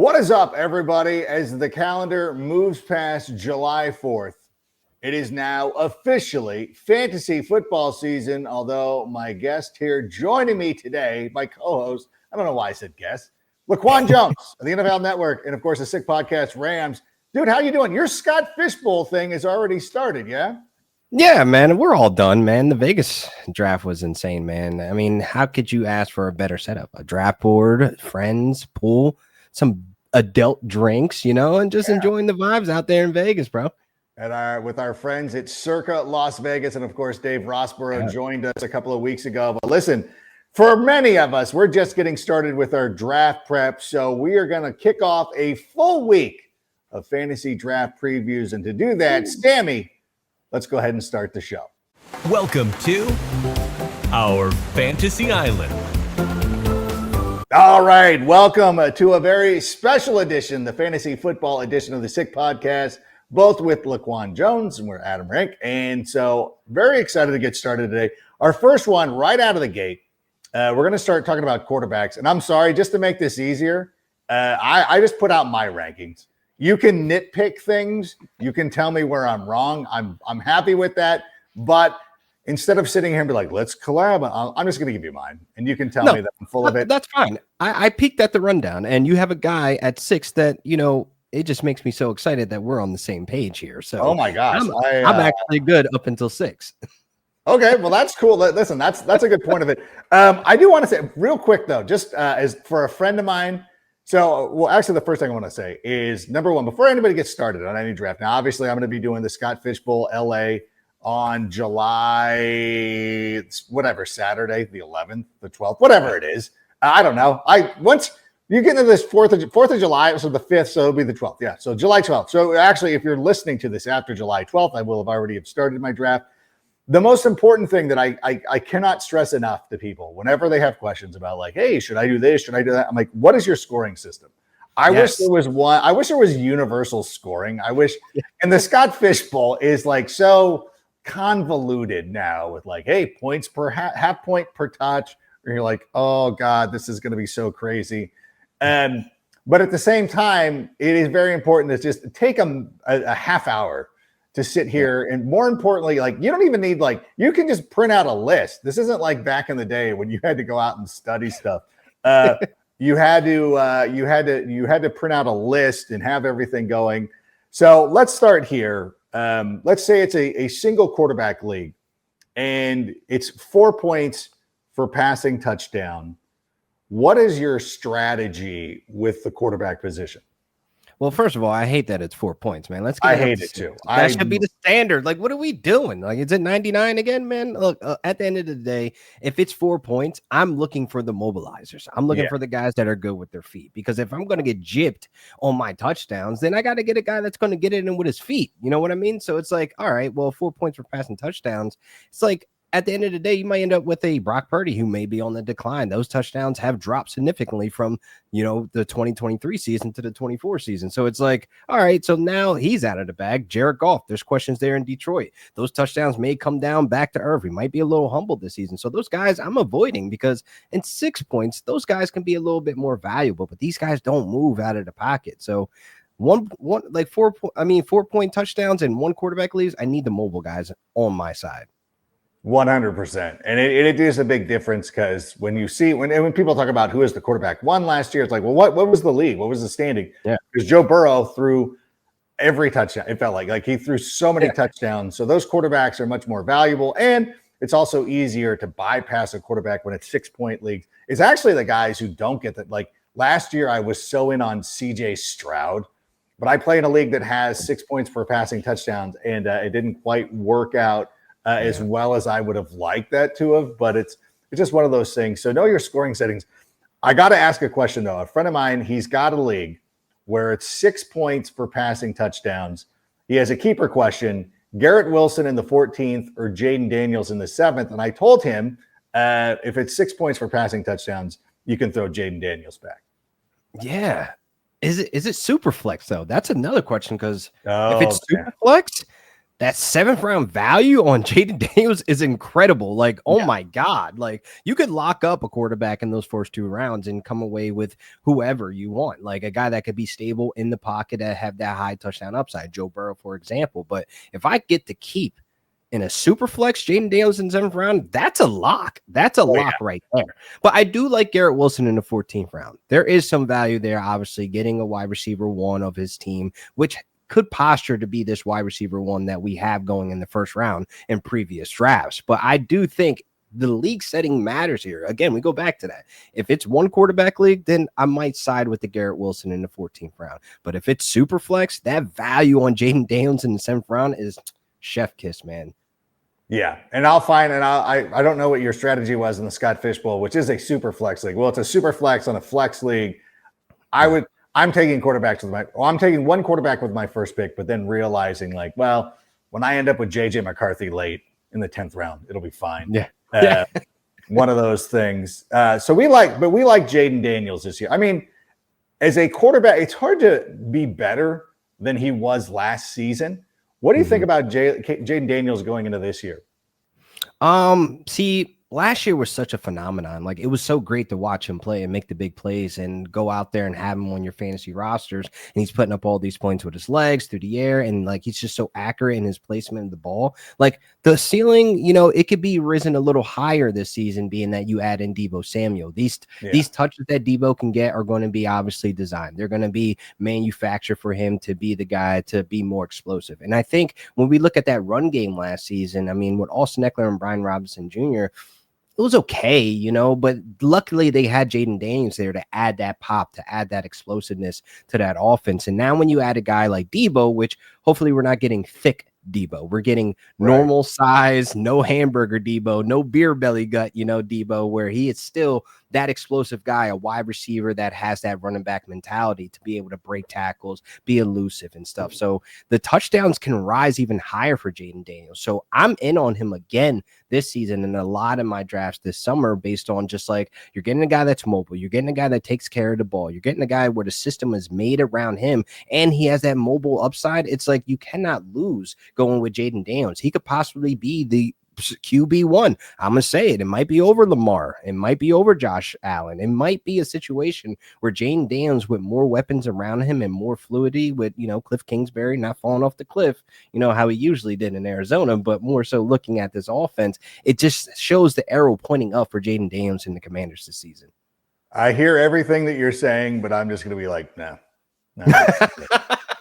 What is up, everybody? As the calendar moves past July 4th, it is now officially fantasy football season. Although my guest here joining me today, my co-host, I don't know why I said guest, Laquan Jones of the NFL Network, and of course the Sick Podcast Rams. Dude, how you doing? Your Scott Fishbowl thing has already started, yeah? Yeah, man, we're all done, man. The Vegas draft was insane, man. I mean, how could you ask for a better setup? A draft board, friends, pool, some adult drinks, and just enjoying the vibes out there in Vegas, bro. And with our friends at Circa Las Vegas, and of course, Dave Rossborough joined us a couple of weeks ago. But listen, for many of us, we're just getting started with our draft prep. So we are going to kick off a full week of fantasy draft previews. And to do that, Stammy, let's go ahead and start the show. Welcome to our Fantasy Island. All right. Welcome to a very special edition, the fantasy football edition of the Sick Podcast, both with Laquan Jones and we're Adam Rank. And so very excited to get started today. Our first one right out of the gate, we're going to start talking about quarterbacks. And I'm sorry, just to make this easier, I just put out my rankings. You can nitpick things. You can tell me where I'm wrong. I'm happy with that. But instead of sitting here and be like, let's collab, I'm just going to give you mine. And you can tell me that I'm full of it. That's fine. I peeked at the rundown, and you have a guy at 6 that, it just makes me so excited that we're on the same page here. So, oh my gosh, I'm actually good up until 6. Okay, well, that's cool. Listen, that's a good point of it. I do want to say real quick, though, just as for a friend of mine. So, actually, the first thing I want to say is, number one, before anybody gets started on any draft, now, obviously, I'm going to be doing the Scott Fishbowl LA on July, Saturday, the 11th, the 12th, whatever it is. I don't know. Once you get into this 4th of July, so the 5th, so it'll be the 12th. Yeah, so July 12th. So, actually, if you're listening to this after July 12th, I will have already started my draft. The most important thing that I cannot stress enough to people whenever they have questions about like, hey, should I do this? Should I do that? I'm like, what is your scoring system? I wish there was one. I wish there was universal scoring. I wish, and the Scott Fishbowl is like so convoluted now with like, hey, points per half point per touch. Or you're like, oh God, this is going to be so crazy. But at the same time, it is very important to just take a half hour to sit here. And more importantly, like you don't even need you can just print out a list. This isn't like back in the day when you had to go out and study stuff. You had to print out a list and have everything going. So let's start here. Let's say it's a single quarterback league and it's 4 points for passing touchdown. What is your strategy with the quarterback position? Well, first of all, I hate that it's 4 points, man. I hate it too. That should be the standard. Like, what are we doing? Like, is it 99 again, man? Look, at the end of the day, if it's 4 points, I'm looking for the mobilizers. I'm looking for the guys that are good with their feet. Because if I'm going to get gypped on my touchdowns, then I got to get a guy that's going to get it in with his feet. You know what I mean? So it's like, all right, well, 4 points for passing touchdowns. It's like, at the end of the day, you might end up with a Brock Purdy who may be on the decline. Those touchdowns have dropped significantly from, the 2023 season to the 24 season. So it's like, all right, so now he's out of the bag. Jared Goff, there's questions there in Detroit. Those touchdowns may come down back to earth. We might be a little humbled this season. So those guys I'm avoiding because in 6 points, those guys can be a little bit more valuable, but these guys don't move out of the pocket. So 4 point touchdowns in one quarterback leagues, I need the mobile guys on my side. 100%. And it is a big difference because when you see when people talk about who is the quarterback one last year, it's like, well, what was the league? What was the standing? Yeah. Because Joe Burrow threw every touchdown. It felt like he threw so many touchdowns. So those quarterbacks are much more valuable. And it's also easier to bypass a quarterback when it's 6 point leagues. It's actually the guys who don't get that. Like last year, I was so in on CJ Stroud, but I play in a league that has 6 points for passing touchdowns, and it didn't quite work out as well as I would have liked that to have, but it's just one of those things. So know your scoring settings. I got to ask a question though. A friend of mine, he's got a league where it's 6 points for passing touchdowns. He has a keeper question, Garrett Wilson in the 14th or Jaden Daniels in the 7th. And I told him if it's 6 points for passing touchdowns, you can throw Jaden Daniels back. Yeah. Is it super flex though? That's another question because if it's super flex, that 7th round value on Jaden Daniels is incredible. Like, oh my God, like you could lock up a quarterback in those first 2 rounds and come away with whoever you want, like a guy that could be stable in the pocket that have that high touchdown upside, Joe Burrow, for example. But if I get to keep in a super flex Jaden Daniels in 7th round, that's a lock. That's a lock right there. But I do like Garrett Wilson in the 14th round. There is some value there, obviously, getting a wide receiver 1 of his team, which could posture to be this wide receiver 1 that we have going in the 1st round in previous drafts. But I do think the league setting matters here. Again, we go back to that. If it's 1 quarterback league, then I might side with the Garrett Wilson in the 14th round. But if it's super flex, that value on Jaden Daniels in the 7th round is chef kiss, man. Yeah, and I don't know what your strategy was in the Scott Fish Bowl, which is a super flex league. Well, it's a super flex on a flex league. I'm taking quarterbacks I'm taking 1 quarterback with my first pick, but then realizing like, well, when I end up with JJ McCarthy late in the 10th round, it'll be fine. Yeah. One of those things. So we like Jaden Daniels this year. I mean, as a quarterback, it's hard to be better than he was last season. What do you think about Jaden Daniels going into this year? See, last year was such a phenomenon. Like, it was so great to watch him play and make the big plays and go out there and have him on your fantasy rosters. And he's putting up all these points with his legs through the air. And like, he's just so accurate in his placement of the ball. Like, the ceiling, you know, it could be risen a little higher this season, being that you add in Deebo Samuel. These touches that Deebo can get are going to be obviously designed. They're going to be manufactured for him to be the guy to be more explosive. And I think when we look at that run game last season, I mean, with Austin Eckler and Brian Robinson Jr., it was okay, you know, but luckily they had Jaden Daniels there to add that pop, to add that explosiveness to that offense. And now when you add a guy like Deebo, which hopefully we're not getting thick Deebo, we're getting normal size, no hamburger Deebo, no beer belly gut, you know, Deebo, where he is still that explosive guy, a wide receiver that has that running back mentality to be able to break tackles, be elusive and stuff. So the touchdowns can rise even higher for Jaden Daniels. So I'm in on him again this season and a lot of my drafts this summer based on just like, you're getting a guy that's mobile, you're getting a guy that takes care of the ball, you're getting a guy where the system is made around him and he has that mobile upside. It's like you cannot lose going with Jaden Daniels. He could possibly be the QB1. I'm gonna say it. It might be over Lamar. It might be over Josh Allen. It might be a situation where Jaden Daniels, with more weapons around him and more fluidity, with, you know, Cliff Kingsbury not falling off the cliff, you know, how he usually did in Arizona, but more so looking at this offense, it just shows the arrow pointing up for Jaden Daniels in the Commanders this season. I hear everything that you're saying, but I'm just gonna be like, no.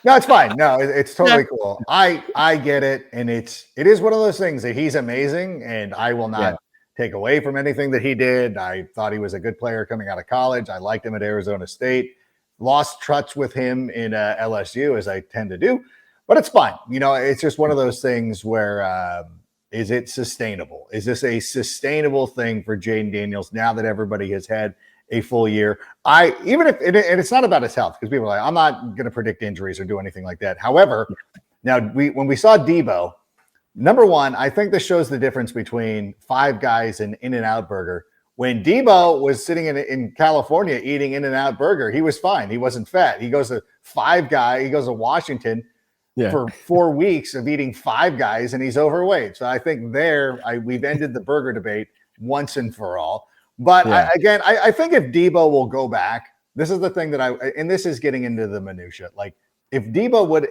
No, it's fine. No, it's totally cool. I get it. And it is one of those things that he's amazing and I will not take away from anything that he did. I thought he was a good player coming out of college. I liked him at Arizona State, lost touch with him in LSU, as I tend to do, but it's fine. You know, it's just one of those things where, is it sustainable? Is this a sustainable thing for Jaden Daniels now that everybody has had a full year? And it's not about his health, because people are like, I'm not going to predict injuries or do anything like that. However, now when we saw Deebo, number one, I think this shows the difference between Five Guys and In-N-Out Burger. When Deebo was sitting in California eating In-N-Out Burger, he was fine. He wasn't fat. He goes to Five Guy. He goes to Washington for 4 weeks of eating Five Guys, and he's overweight. So I think we've ended the burger debate once and for all. But I think if Deebo will go back, this is the thing that and this is getting into the minutia. Like, if Deebo would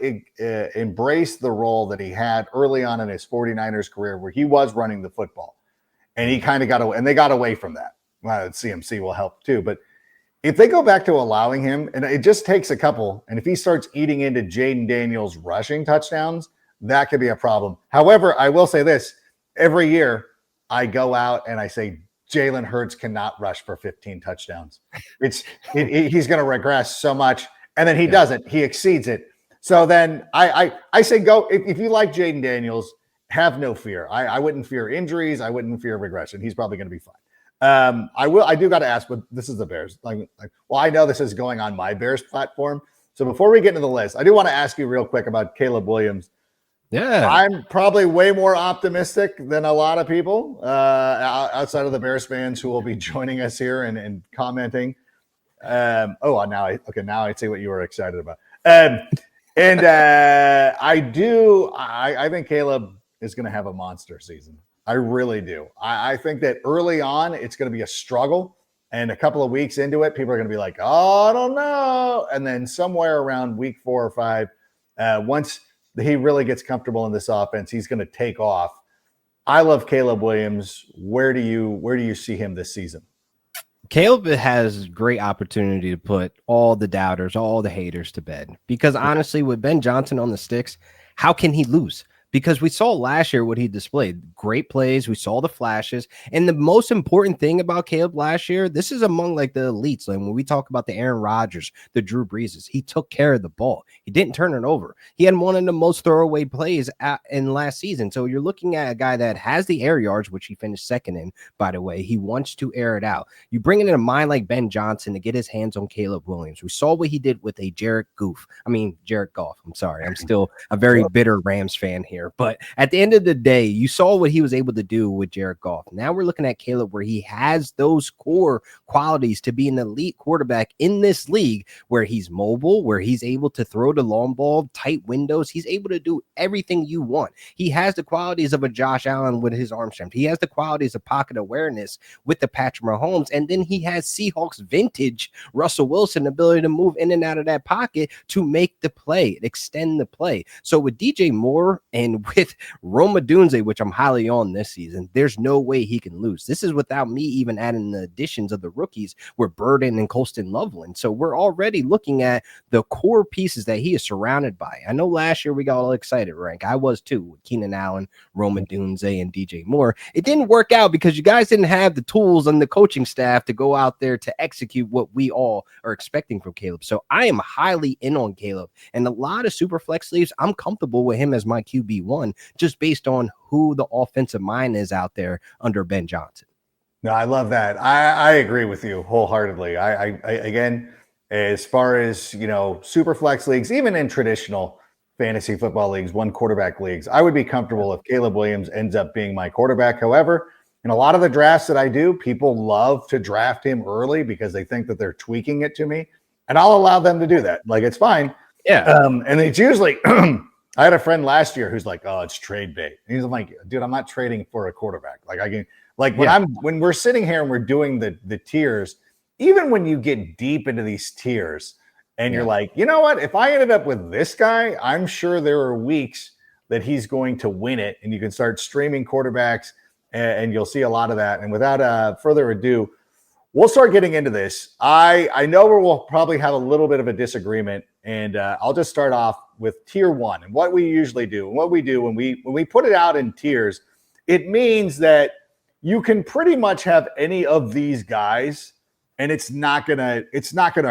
embrace the role that he had early on in his 49ers career, where he was running the football, and he kind of got away, and they got away from that. Well, CMC will help too. But if they go back to allowing him, and it just takes a couple, and if he starts eating into Jaden Daniels' rushing touchdowns, that could be a problem. However, I will say this: every year I go out and I say, Jalen Hurts cannot rush for 15 touchdowns. He's going to regress so much. And then he doesn't. He exceeds it. So then I say go. If you like Jaden Daniels, have no fear. I wouldn't fear injuries. I wouldn't fear regression. He's probably going to be fine. I do got to ask, but this is the Bears. Well, I know this is going on my Bears platform. So before we get into the list, I do want to ask you real quick about Caleb Williams. Yeah, I'm probably way more optimistic than a lot of people outside of the Bears fans who will be joining us here and commenting. Now I see what you were excited about. And I think Caleb is going to have a monster season. I really do. I think that early on, it's going to be a struggle. And a couple of weeks into it, people are going to be like, oh, I don't know. And then somewhere around week 4 or 5, once he really gets comfortable in this offense, he's going to take off. I love Caleb Williams. Where do you see him this season? Caleb has great opportunity to put all the doubters, all the haters to bed. Because honestly, with Ben Johnson on the sticks, how can he lose? Because we saw last year what he displayed. Great plays. We saw the flashes. And the most important thing about Caleb last year, this is among like the elites. Like when we talk about the Aaron Rodgers, the Drew Breeses, he took care of the ball. He didn't turn it over. He had one of the most throwaway plays in last season. So you're looking at a guy that has the air yards, which he finished second in, by the way. He wants to air it out. You bring in a mind like Ben Johnson to get his hands on Caleb Williams. We saw what he did with a Jared Goff. I'm sorry. I'm still a very bitter Rams fan here. But at the end of the day, you saw what he was able to do with Jared Goff. Now we're looking at Caleb where he has those core qualities to be an elite quarterback in this league where he's mobile, where he's able to throw the long ball, tight windows. He's able to do everything you want. He has the qualities of a Josh Allen with his arm strength. He has the qualities of pocket awareness with the Patrick Mahomes. And then he has Seahawks vintage Russell Wilson ability to move in and out of that pocket to make the play, extend the play. So with DJ Moore and with Rome Odunze, which I'm highly on this season, there's no way he can lose. This is without me even adding the additions of the rookies with Burden and Colston Loveland. So we're already looking at the core pieces that he is surrounded by. I know last year we got all excited, Rank. I was too, with Keenan Allen, Rome Odunze, and DJ Moore. It didn't work out because you guys didn't have the tools and the coaching staff to go out there to execute what we all are expecting from Caleb. So I am highly in on Caleb. And a lot of super flex leagues, I'm comfortable with him as my QB1 just based on who the offensive mind is out there under Ben Johnson. No, I love that. I agree with you wholeheartedly. I again, as far as, super flex leagues, even in traditional fantasy football leagues, one quarterback leagues, I would be comfortable if Caleb Williams ends up being my quarterback. However, in a lot of the drafts that I do, people love to draft him early because they think that they're tweaking it to me, and I'll allow them to do that. Like, it's fine. Yeah. And it's usually I had a friend last year who's like, "Oh, it's trade bait." And he's like, "Dude, I'm not trading for a quarterback. Like, I can, like, when we're sitting here and we're doing the tiers, even when you get deep into these tiers, and you're like, you know what? If I ended up with this guy, I'm sure there are weeks that he's going to win it, and you can start streaming quarterbacks, and you'll see a lot of that. And without further ado, we'll start getting into this. I know we'll probably have a little bit of a disagreement, and I'll just start off with tier 1 and what we usually do. And what we do when we put it out in tiers, it means that you can pretty much have any of these guys, and it's not gonna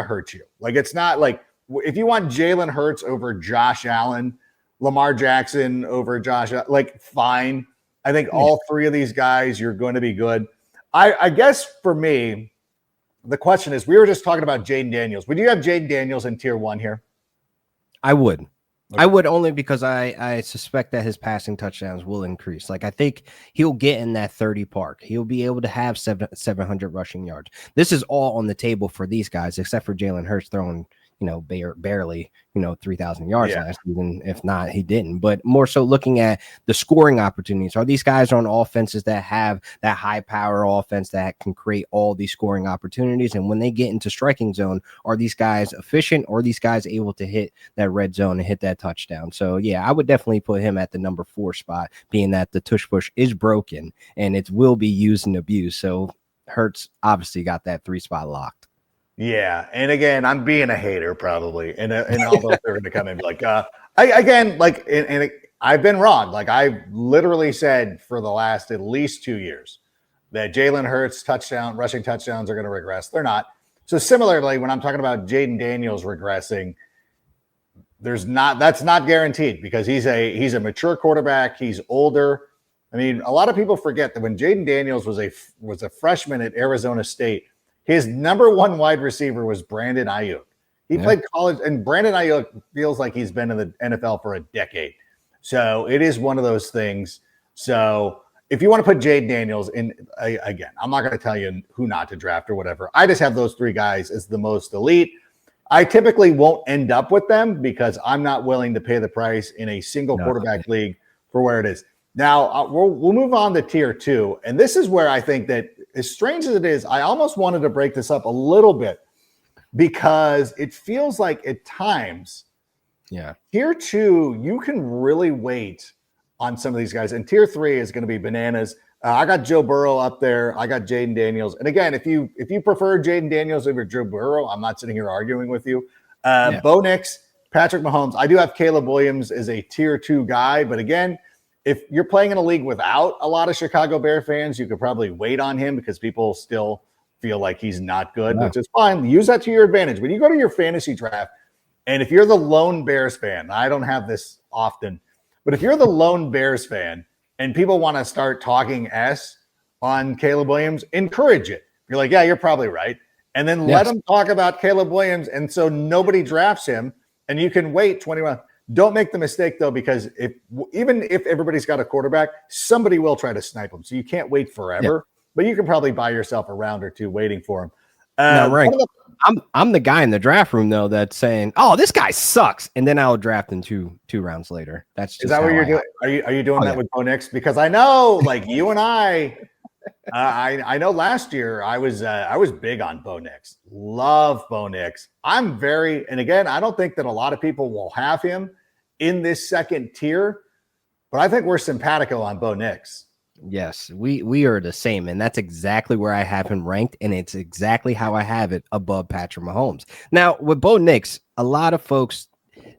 hurt you. Like, it's not like if you want Jalen Hurts over Josh Allen, Lamar Jackson over Josh, like, fine. I think all three of these guys, you're going to be good. I guess for me, the question is, we were just talking about Jaden Daniels. Would you have Jaden Daniels in tier 1 here? I would. Okay. I would, only because I suspect that his passing touchdowns will increase. Like, I think he'll get in that 30 park. He'll be able to have 700 rushing yards. This is all on the table for these guys, except for Jalen Hurts throwing, barely, 3,000 yards last season. If not, he didn't. But more so looking at the scoring opportunities. Are these guys on offenses that have that high power offense that can create all these scoring opportunities? And when they get into striking zone, are these guys efficient, or are these guys able to hit that red zone and hit that touchdown? So, yeah, I would definitely put him at the number 4 spot, being that the tush push is broken and it will be used and abused. So Hurts obviously got that 3 spot locked. Yeah, and again, I'm being a hater probably, and although they're going to come in and be like, I've been wrong. Like, I've literally said for the last at least 2 years that Jalen Hurts rushing touchdowns are going to regress. They're not. So similarly, when I'm talking about Jaden Daniels regressing, that's not guaranteed because he's a mature quarterback. He's older. I mean, a lot of people forget that when Jaden Daniels was a freshman at Arizona State, his number 1 wide receiver was Brandon Ayuk. He played college, and Brandon Ayuk feels like he's been in the NFL for a decade. So it is one of those things. So if you want to put Jaden Daniels in, again, I'm not going to tell you who not to draft or whatever. I just have those 3 guys as the most elite. I typically won't end up with them because I'm not willing to pay the price in a single quarterback league for where it is. Now, we'll move on to tier 2. And this is where I think that, as strange as it is, I almost wanted to break this up a little bit because it feels like at times, tier 2, you can really wait on some of these guys. And tier 3 is going to be bananas. I got Joe Burrow up there. I got Jaden Daniels. And again, if you prefer Jaden Daniels over Joe Burrow, I'm not sitting here arguing with you. Bo Nix, Patrick Mahomes. I do have Caleb Williams as a tier 2 guy. But again, if you're playing in a league without a lot of Chicago Bear fans, you could probably wait on him because people still feel like he's not good, which is fine. Use that to your advantage. When you go to your fantasy draft, and if you're the lone Bears fan, I don't have this often, but if you're the lone Bears fan and people want to start talking S on Caleb Williams, encourage it. You're like, yeah, you're probably right. And then let them talk about Caleb Williams. And so nobody drafts him and you can wait 21. Don't make the mistake, though, because even if everybody's got a quarterback, somebody will try to snipe him. So you can't wait forever, but you can probably buy yourself a round or two waiting for him. I'm the guy in the draft room, though, that's saying, oh, this guy sucks. And then I'll draft him two rounds later. That's just Is that what you're doing? Are you doing that with Bo Nix? Because I know, like you and I know last year I was big on Bo Nix. Love Bo Nix. And again, I don't think that a lot of people will have him in this second tier, but I think we're simpatico on Bo Nix. Yes, we are the same, and that's exactly where I have him ranked, and it's exactly how I have it above Patrick Mahomes. Now, with Bo Nix, a lot of folks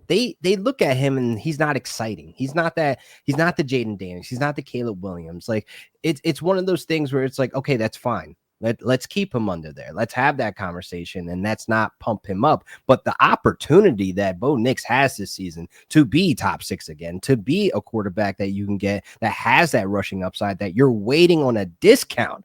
they look at him and he's not exciting. He's not the Jaden Daniels. He's not the Caleb Williams. Like it's one of those things where it's like, okay, that's fine. Let's keep him under there. Let's have that conversation, and let's not pump him up. But the opportunity that Bo Nix has this season to be top 6 again, to be a quarterback that you can get that has that rushing upside, that you're waiting on a discount.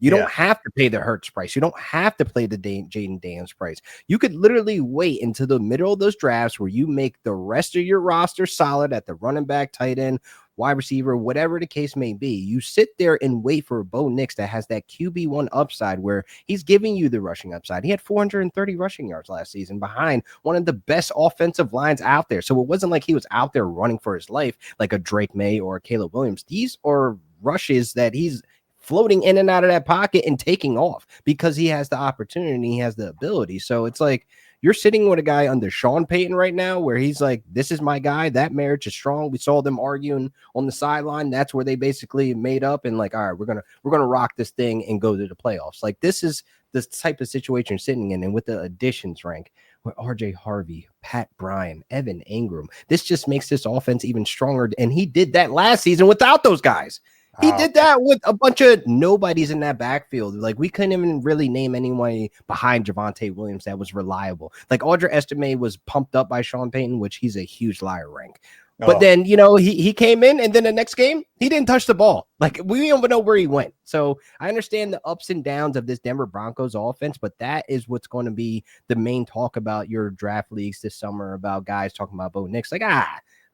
You don't have to pay the Hurts price. You don't have to play the Jaden Daniels price. You could literally wait until the middle of those drafts where you make the rest of your roster solid at the running back, tight end, wide receiver, whatever the case may be. You sit there and wait for Bo Nix that has that QB1 upside where he's giving you the rushing upside. He had 430 rushing yards last season behind one of the best offensive lines out there. So it wasn't like he was out there running for his life like a Drake May or a Caleb Williams. These are rushes that he's floating in and out of that pocket and taking off because he has the opportunity, he has the ability. So it's like you're sitting with a guy under Sean Payton right now where he's like, this is my guy. That marriage is strong. We saw them arguing on the sideline. That's where they basically made up and like, all right, we're gonna rock this thing and go to the playoffs. Like this is this type of situation you're sitting in. And with the additions rank with RJ Harvey, Pat Bryan, Evan Ingram, this just makes this offense even stronger. And he did that last season without those guys. He did that with a bunch of nobodies in that backfield. Like, we couldn't even really name anyone behind Javonte Williams that was reliable. Like, Audra Estime was pumped up by Sean Payton, which he's a huge liar rank. But then, you know, he came in, and then the next game, he didn't touch the ball. Like, we don't even know where he went. So I understand the ups and downs of this Denver Broncos offense, but that is what's going to be the main talk about your draft leagues this summer, about guys talking about Bo Nix. Like,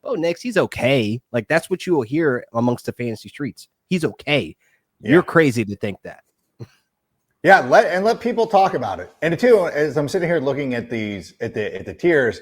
Bo Nix, he's okay. Like, that's what you will hear amongst the fantasy streets. He's okay. Yeah. You're crazy to think that. Yeah, let people talk about it. And two, as I'm sitting here looking at these at the tiers,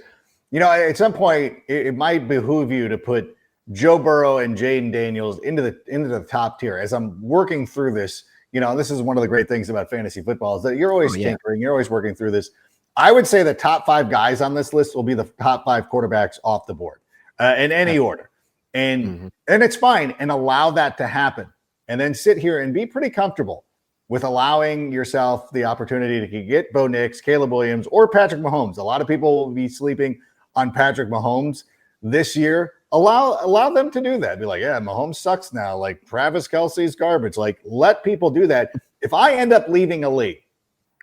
you know, at some point it might behoove you to put Joe Burrow and Jaden Daniels into the top tier. As I'm working through this, you know, this is one of the great things about fantasy football is that you're always tinkering, you're always working through this. I would say the top 5 guys on this list will be the top 5 quarterbacks off the board. In any order. And it's fine, and allow that to happen. And then sit here and be pretty comfortable with allowing yourself the opportunity to get Bo Nix, Caleb Williams, or Patrick Mahomes. A lot of people will be sleeping on Patrick Mahomes this year. Allow them to do that. Be like, yeah, Mahomes sucks now. Like, Travis Kelce's garbage. Like, let people do that. If I end up leaving a league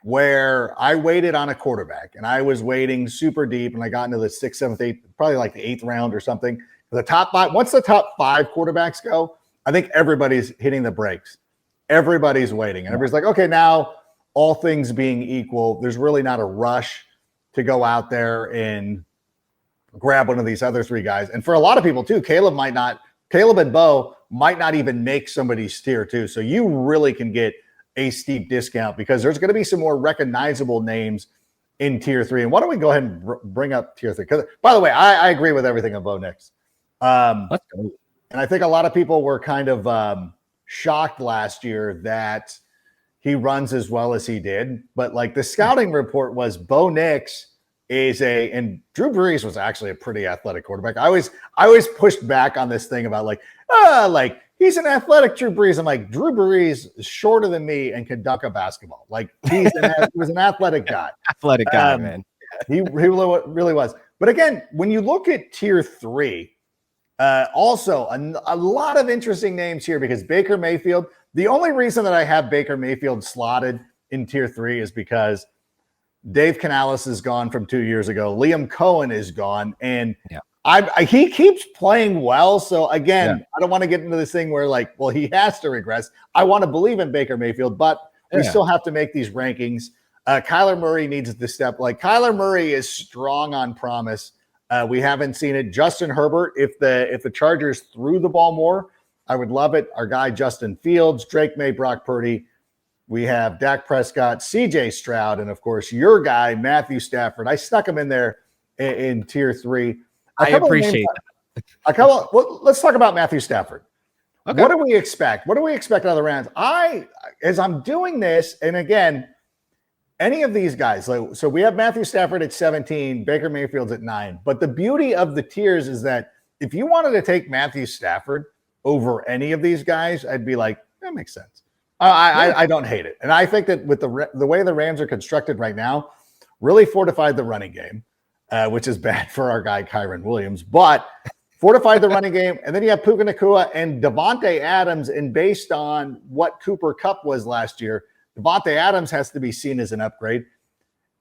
where I waited on a quarterback and I was waiting super deep and I got into the 6th, 7th, 8th, probably like the 8th round or something. The top 5, once the top 5 quarterbacks go, I think everybody's hitting the brakes. Everybody's waiting. And everybody's like, okay, now all things being equal, there's really not a rush to go out there and grab one of these other 3 guys. And for a lot of people too, Caleb and Bo might not even make somebody's tier too. So you really can get a steep discount because there's going to be some more recognizable names in tier 3. And why don't we go ahead and bring up tier 3? Because, by the way, I agree with everything of Bo Nix. Let's go. And I think a lot of people were kind of shocked last year that he runs as well as he did. But like the scouting report was Bo Nix and Drew Brees was actually a pretty athletic quarterback. I always pushed back on this thing about like he's an athletic Drew Brees. I'm like, Drew Brees is shorter than me and can dunk a basketball. Like he was an athletic guy. Athletic guy, man. He really was. But again, when you look at tier 3, also a lot of interesting names here because Baker Mayfield, the only reason that I have Baker Mayfield slotted in tier 3 is because Dave Canales is gone from 2 years ago. Liam Cohen is gone. And he keeps playing well. So again, I don't want to get into this thing where like, well, he has to regress. I want to believe in Baker Mayfield, but we still have to make these rankings. Kyler Murray needs to step. Like Kyler Murray is strong on promise. We haven't seen it. Justin Herbert, if the Chargers threw the ball more, I would love it. Our guy Justin Fields, Drake May, Brock Purdy. We have Dak Prescott, CJ Stroud, and of course your guy Matthew Stafford. I stuck him in there in tier 3. I appreciate that. Well, let's talk about Matthew Stafford. Okay. What do we expect? What do we expect out of the Rams? As I'm doing this, and again, any of these guys, so we have Matthew Stafford at 17, Baker Mayfield's at 9. But the beauty of the tiers is that if you wanted to take Matthew Stafford over any of these guys, I'd be like, that makes sense. I don't hate it. And I think that with the way the Rams are constructed right now, really fortified the running game, which is bad for our guy Kyron Williams, but fortified the running game. And then you have Puka Nacua and Devontae Adams. And based on what Cooper Kupp was last year, Devontae Adams has to be seen as an upgrade.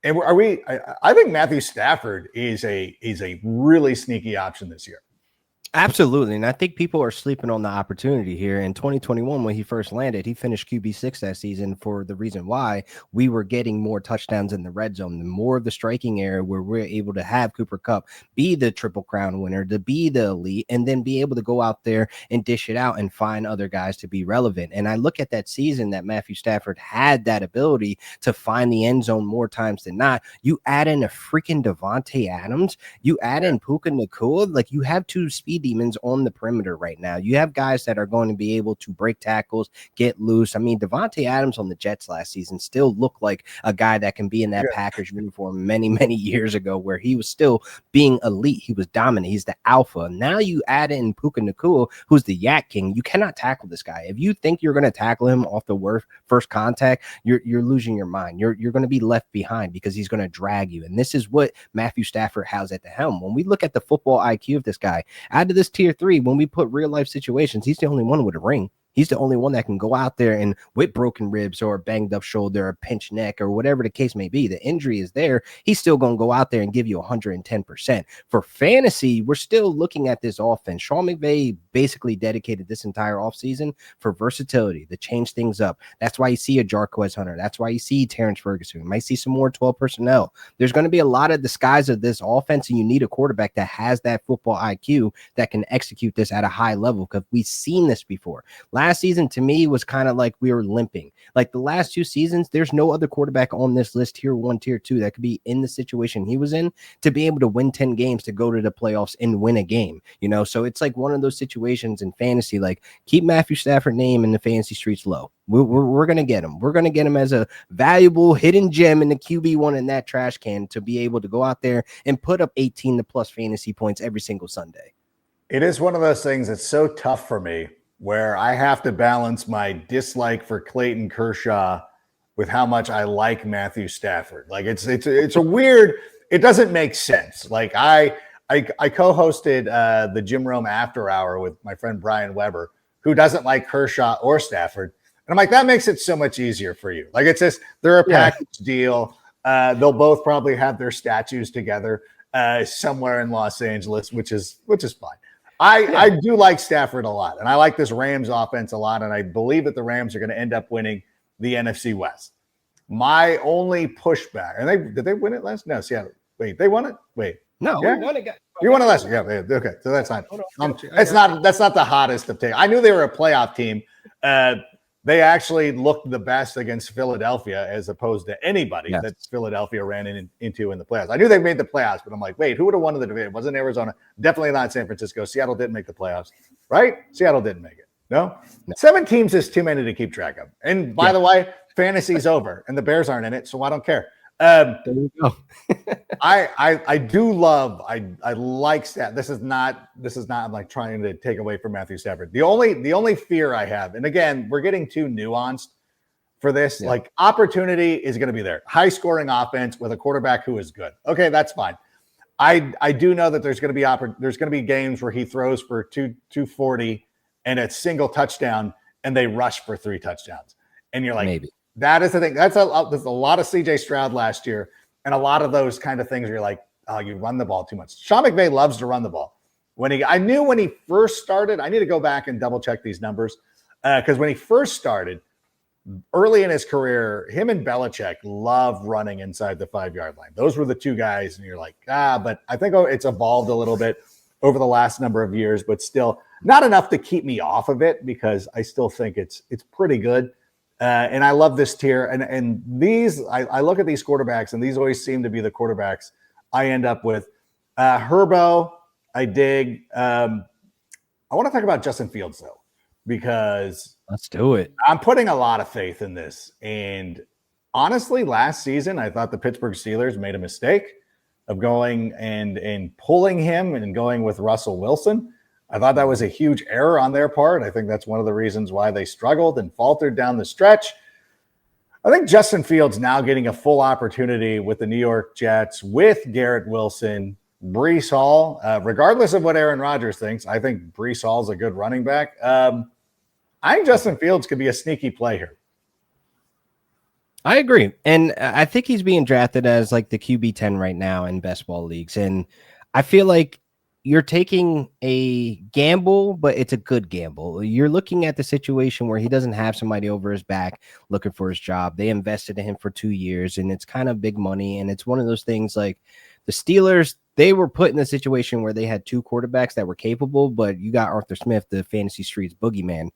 And I think Matthew Stafford is a really sneaky option this year. Absolutely. And I think people are sleeping on the opportunity here. In 2021, when he first landed, he finished QB6 that season for the reason why we were getting more touchdowns in the red zone, the more of the striking area where we're able to have Cooper Kupp be the Triple Crown winner, to be the elite, and then be able to go out there and dish it out and find other guys to be relevant. And I look at that season that Matthew Stafford had that ability to find the end zone more times than not. You add in a freaking Devontae Adams, you add in Puka Nacua, like you have two speed demons on the perimeter right now. You have guys that are going to be able to break tackles, get loose. I mean, Devontae Adams on the Jets last season still looked like a guy that can be in that Packers uniform many years ago, where he was still being elite. He was dominant. He's the alpha. Now you add in Puka Nacua, who's the Yak King. You cannot tackle this guy. If you think you're going to tackle him off the first contact, you're losing your mind. You're going to be left behind because he's going to drag you. And this is what Matthew Stafford has at the helm. When we look at the football IQ of this guy, out of this tier 3, when we put real life situations, he's the only one with a ring. He's the only one that can go out there and with broken ribs or a banged up shoulder or a pinched neck or whatever the case may be. The injury is there. He's still going to go out there and give you 110%. For fantasy, we're still looking at this offense. Sean McVay basically dedicated this entire offseason for versatility, to change things up. That's why you see a Jarquez Hunter. That's why you see Terrence Ferguson. You might see some more 12 personnel. There's going to be a lot of disguise of this offense, and you need a quarterback that has that football IQ that can execute this at a high level, because we've seen this before. Last season, to me, was kind of like we were limping. Like the last 2 seasons, there's no other quarterback on this list, tier 1, tier 2, that could be in the situation he was in to be able to win 10 games, to go to the playoffs and win a game, you know? So it's like one of those situations in fantasy, like keep Matthew Stafford name in the fantasy streets low. We're going to get him. We're going to get him as a valuable hidden gem in the QB1 in that trash can, to be able to go out there and put up 18 to plus fantasy points every single Sunday. It is one of those things that's so tough for me, where I have to balance my dislike for Clayton Kershaw with how much I like Matthew Stafford. Like it's a weird, it doesn't make sense. Like I co-hosted the Jim Rome After Hour with my friend Brian Weber, who doesn't like Kershaw or Stafford. And I'm like, that makes it so much easier for you. Like it's just, they're a package deal. They'll both probably have their statues together somewhere in Los Angeles, which is fine. I do like Stafford a lot, and I like this Rams offense a lot, and I believe that the Rams are going to end up winning the NFC West. My only pushback, and did they win it last? No, Seattle. Wait, they won it? Wait. No, yeah? we won it. You won it last year. Yeah, okay. So that's fine. That's not the hottest of takes. I knew they were a playoff team. they actually looked the best against Philadelphia as opposed to anybody that Philadelphia ran into in the playoffs. I knew they made the playoffs, but I'm like, wait, who would have won the division? It wasn't Arizona. Definitely not San Francisco. Seattle didn't make the playoffs, right? Seattle didn't make it. No? 7 teams is too many to keep track of. And by the way, fantasy's over, and the Bears aren't in it, so I don't care. There you go. I do love. I like stat. This is not. I'm like trying to take away from Matthew Stafford. The only fear I have, and again, we're getting too nuanced for this. Yeah. Like opportunity is going to be there. High scoring offense with a quarterback who is good. Okay, that's fine. I do know that there's going to be games where he throws for 240 and a single touchdown, and they rush for 3 touchdowns, and you're like, maybe. That is the thing. There's a lot of CJ Stroud last year, and a lot of those kind of things where you're like, oh, you run the ball too much. Sean McVay loves to run the ball. I knew when he first started, I need to go back and double check these numbers because when he first started, early in his career, him and Belichick love running inside the 5-yard line. Those were the two guys, and you're like, but I think it's evolved a little bit over the last number of years, but still not enough to keep me off of it because I still think it's pretty good. And I love this tier. And these, I look at these quarterbacks, and these always seem to be the quarterbacks I end up with. Herbo, I dig. I want to talk about Justin Fields, though, because let's do it. I'm putting a lot of faith in this. And honestly, last season, I thought the Pittsburgh Steelers made a mistake of going and pulling him and going with Russell Wilson. I thought that was a huge error on their part. I think that's one of the reasons why they struggled and faltered down the stretch. I think Justin Fields now getting a full opportunity with the New York Jets, with Garrett Wilson, Breece Hall. Regardless of what Aaron Rodgers thinks, I think Breece Hall is a good running back. I think Justin Fields could be a sneaky play here. I agree. And I think he's being drafted as like the QB 10 right now in best ball leagues. And I feel like you're taking a gamble, but it's a good gamble. You're looking at the situation where he doesn't have somebody over his back looking for his job. They invested in him for 2 years, and it's kind of big money. And it's one of those things like the Steelers, they were put in a situation where they had 2 quarterbacks that were capable, but you got Arthur Smith, the fantasy streets boogeyman,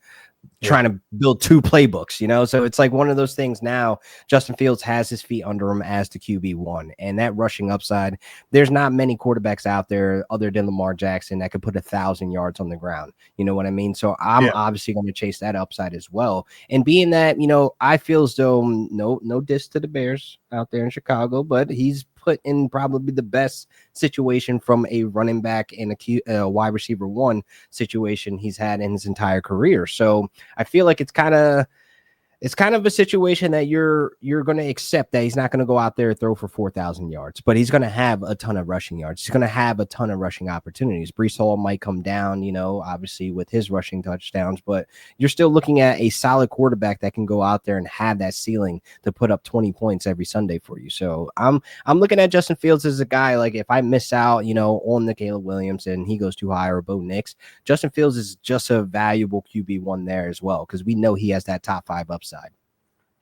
trying to build 2 playbooks, So it's like one of those things now. Justin Fields has his feet under him as the QB1, and that rushing upside, there's not many quarterbacks out there other than Lamar Jackson that could put 1,000 yards on the ground. You know what I mean? So I'm obviously going to chase that upside as well. And being that, I feel as though no diss to the Bears out there in Chicago, but he's put in probably the best situation from a running back and a wide receiver 1 situation he's had in his entire career. So I feel like it's kind of a situation that you're going to accept that he's not going to go out there and throw for 4,000 yards, but he's going to have a ton of rushing yards. He's going to have a ton of rushing opportunities. Breece Hall might come down, obviously with his rushing touchdowns, but you're still looking at a solid quarterback that can go out there and have that ceiling to put up 20 points every Sunday for you. So I'm looking at Justin Fields as a guy, like if I miss out, on the Caleb Williams and he goes too high, or Bo Nix, Justin Fields is just a valuable QB1 there as well, because we know he has that top 5 upside.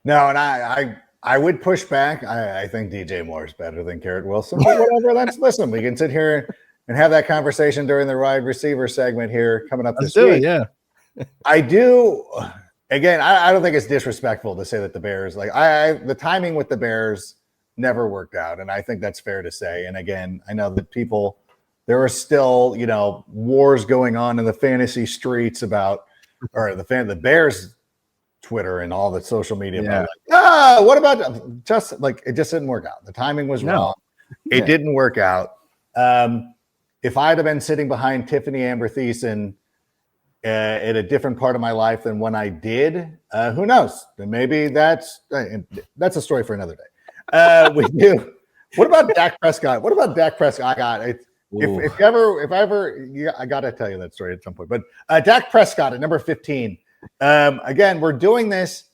No, and I would push back. I think DJ Moore is better than Garrett Wilson, but whatever. Listen, we can sit here and have that conversation during the wide receiver segment here coming up this week. Yeah, I do. Again, I don't think it's disrespectful to say that the Bears, the timing with the Bears never worked out, and I think that's fair to say. And again, I know that there are still wars going on in the fantasy streets about, or the Bears Twitter and all the social media. What about it just didn't work out. The timing was wrong. It didn't work out. If I'd have been sitting behind Tiffany Amber Thiessen in a different part of my life than when I did, who knows? Maybe that's a story for another day. We do. What about Dak Prescott? If I got to tell you that story at some point. But Dak Prescott at number 15. Again, we're doing this.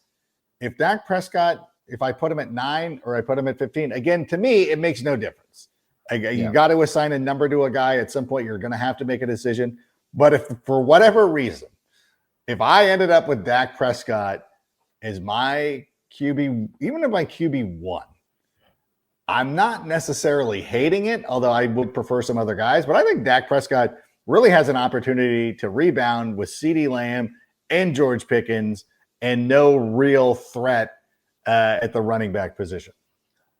If Dak Prescott, if I put him at 9 or I put him at 15, again, to me, it makes no difference. You got to assign a number to a guy at some point. You're going to have to make a decision. But if for whatever reason, if I ended up with Dak Prescott as my QB, even if my QB1, I'm not necessarily hating it, although I would prefer some other guys. But I think Dak Prescott really has an opportunity to rebound with CeeDee Lamb and George Pickens and no real threat at the running back position.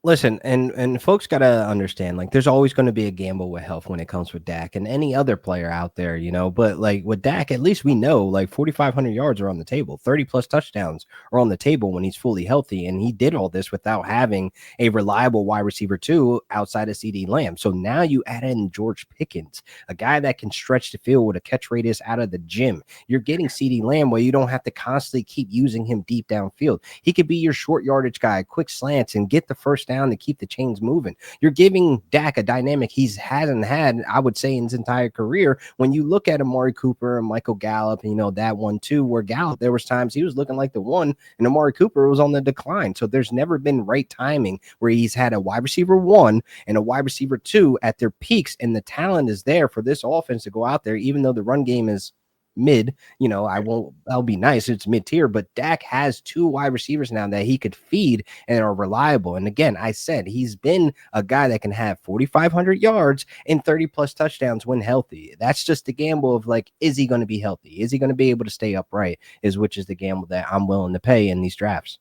Listen, and folks got to understand, like, there's always going to be a gamble with health when it comes with Dak and any other player out there, but like with Dak, at least we know like 4,500 yards are on the table, 30 plus touchdowns are on the table when he's fully healthy. And he did all this without having a reliable wide receiver too outside of CD Lamb. So now you add in George Pickens, a guy that can stretch the field with a catch radius out of the gym. You're getting CD Lamb where you don't have to constantly keep using him deep downfield. He could be your short yardage guy, quick slants, and get the first down to keep the chains moving. You're giving Dak a dynamic he hasn't had, I would say, in his entire career. When you look at Amari Cooper and Michael Gallup, that one too, where Gallup, there was times he was looking like the one, and Amari Cooper was on the decline. So there's never been right timing where he's had a wide receiver 1 and a wide receiver 2 at their peaks, and the talent is there for this offense to go out there, even though the run game is mid, I'll be nice, it's mid-tier, but Dak has 2 wide receivers now that he could feed and are reliable. And again, I said he's been a guy that can have 4,500 yards and 30 plus touchdowns when healthy. That's just the gamble of like, is he going to be healthy? Is he going to be able to stay upright? Which is the gamble that I'm willing to pay in these drafts.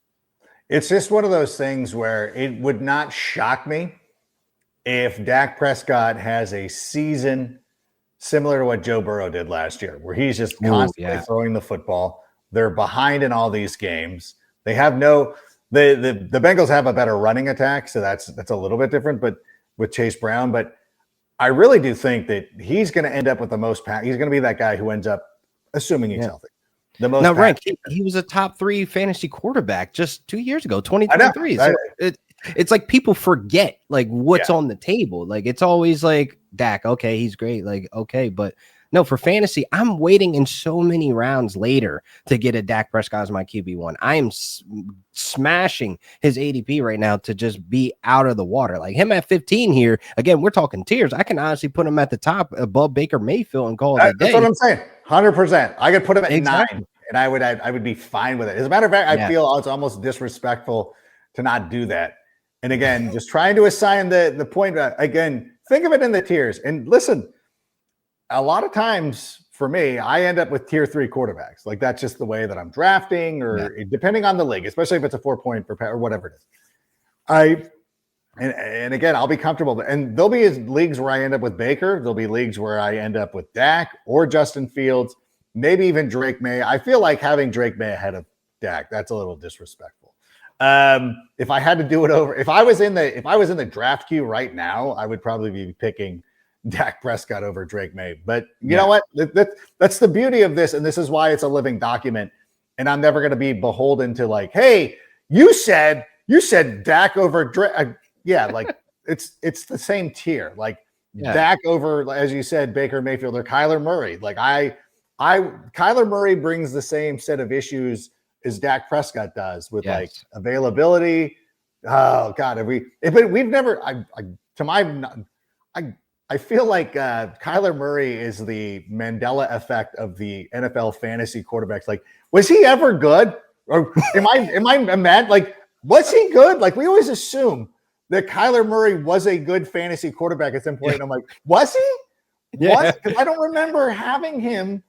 It's just one of those things where it would not shock me if Dak Prescott has a season similar to what Joe Burrow did last year, where he's just constantly throwing the football. They're behind in all these games. They have the Bengals have a better running attack, so that's a little bit different, but with Chase Brown. But I really do think that he's going to end up with the most pass. He's going to be that guy who ends up, assuming he's healthy, the most. Now, Rank, he was a top 3 fantasy quarterback just 2 years ago, 2023. So it's like people forget like what's on the table. Like it's always like Dak, okay, he's great, like okay, but no, for fantasy, I'm waiting in so many rounds later to get a Dak Prescott as my QB1. I am smashing his ADP right now to just be out of the water. Like him at 15 here, again, we're talking tiers. I can honestly put him at the top above Baker Mayfield and call it a day. That's what I'm saying. 100%. I could put him at 9, and I would be fine with it. As a matter of fact, I feel it's almost disrespectful to not do that. And again, just trying to assign the point. Again, think of it in the tiers. And listen, a lot of times for me, I end up with tier 3 quarterbacks. Like that's just the way that I'm drafting, or depending on the league, especially if it's a 4-point or whatever it is. And again, I'll be comfortable. And there'll be leagues where I end up with Baker. There'll be leagues where I end up with Dak or Justin Fields, maybe even Drake May. I feel like having Drake May ahead of Dak, that's a little disrespectful. If I had to do it over, if I was in the draft queue right now, I would probably be picking Dak Prescott over Drake May. But you know what? That's the beauty of this, and this is why it's a living document. And I'm never going to be beholden to like, hey, you said Dak over Drake. Like it's the same tier. Like Dak over, as you said, Baker Mayfield or Kyler Murray. Like Kyler Murray brings the same set of issues as Dak Prescott does with like availability. Oh God, we've never. I feel like Kyler Murray is the Mandela effect of the NFL fantasy quarterbacks. Like, was he ever good? Or am I mad? Like, was he good? Like, we always assume that Kyler Murray was a good fantasy quarterback at some point. And I'm like, was he? Because I don't remember having him.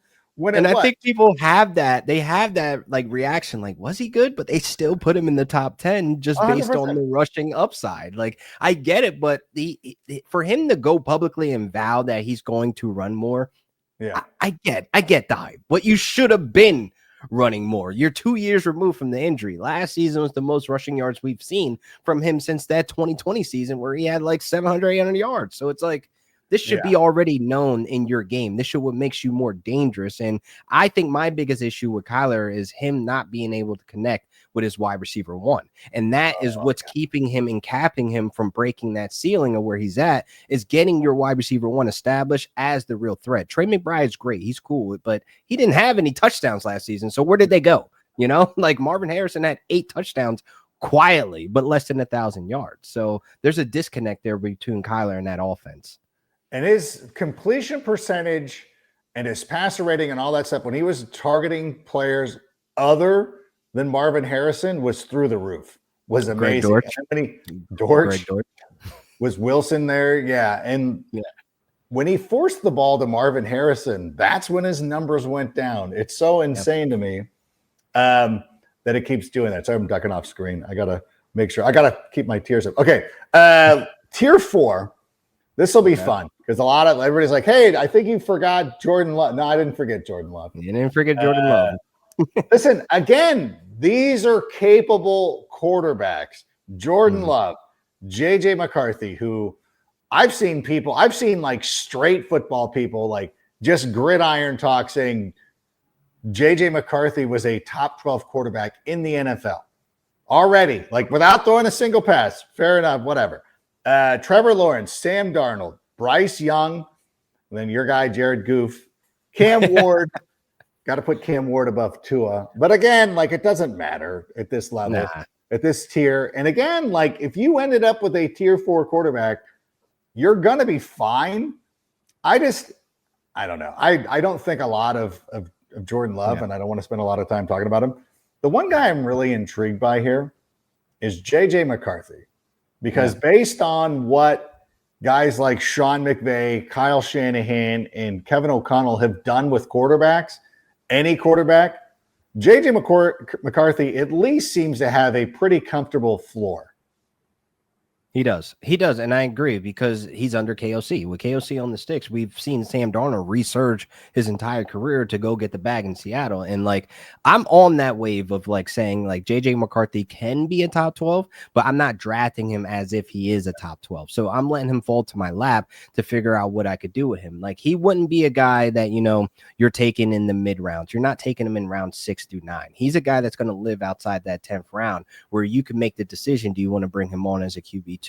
I think people have that. They have that like reaction, like, was he good? But they still put him in the top 10 just 100%. Based on the rushing upside. Like, I get it, but for him to go publicly and vow that he's going to run more, I get the hype. But you should have been running more. You're 2 years removed from the injury. Last season was the most rushing yards we've seen from him since that 2020 season where he had like 700, 800 yards. So it's like, this should be already known in your game. This should what makes you more dangerous. And I think my biggest issue with Kyler is him not being able to connect with his wide receiver 1. And that is what's keeping him and capping him from breaking that ceiling of where he's at, is getting your wide receiver 1 established as the real threat. Trey McBride's great. He's cool, but he didn't have any touchdowns last season. So where did they go? Like Marvin Harrison had 8 touchdowns quietly, but less than 1,000 yards. So there's a disconnect there between Kyler and that offense. And his completion percentage and his passer rating and all that stuff, when he was targeting players other than Marvin Harrison, was through the roof. Was amazing. Dortch. Was Wilson there? Yeah. And when he forced the ball to Marvin Harrison, that's when his numbers went down. It's so insane to me. that it keeps doing that. So I'm ducking off screen. I got to make sure. I got to keep my tears up. Okay. Tier 4. This will be fun because everybody's like, hey, I think you forgot Jordan Love. No, I didn't forget Jordan Love. You didn't forget Jordan Love. Listen, again, these are capable quarterbacks. Jordan Love, JJ McCarthy, who I've seen like straight football people, like just gridiron talk saying JJ McCarthy was a top 12 quarterback in the NFL already, like without throwing a single pass. Fair enough, whatever. Trevor Lawrence, Sam Darnold, Bryce Young, and then your guy, Jared Goff, Cam Ward. Got to put Cam Ward above Tua. But again, like it doesn't matter at this level, at this tier. And again, like if you ended up with a tier 4 quarterback, you're going to be fine. I don't know. I don't think a lot of Jordan Love, and I don't want to spend a lot of time talking about him. The one guy I'm really intrigued by here is JJ McCarthy, because based on what guys like Sean McVay, Kyle Shanahan, and Kevin O'Connell have done with quarterbacks, any quarterback, JJ McCarthy at least seems to have a pretty comfortable floor. He does. And I agree because he's under KOC. With KOC on the sticks, we've seen Sam Darnold resurge his entire career to go get the bag in Seattle. And like, I'm on that wave of like saying like JJ McCarthy can be a top 12, but I'm not drafting him as if he is a top 12. So I'm letting him fall to my lap to figure out what I could do with him. Like he wouldn't be a guy that, you're taking in the mid rounds. You're not taking him in round 6 through 9. He's a guy that's going to live outside that 10th round where you can make the decision. Do you want to bring him on as a QB2?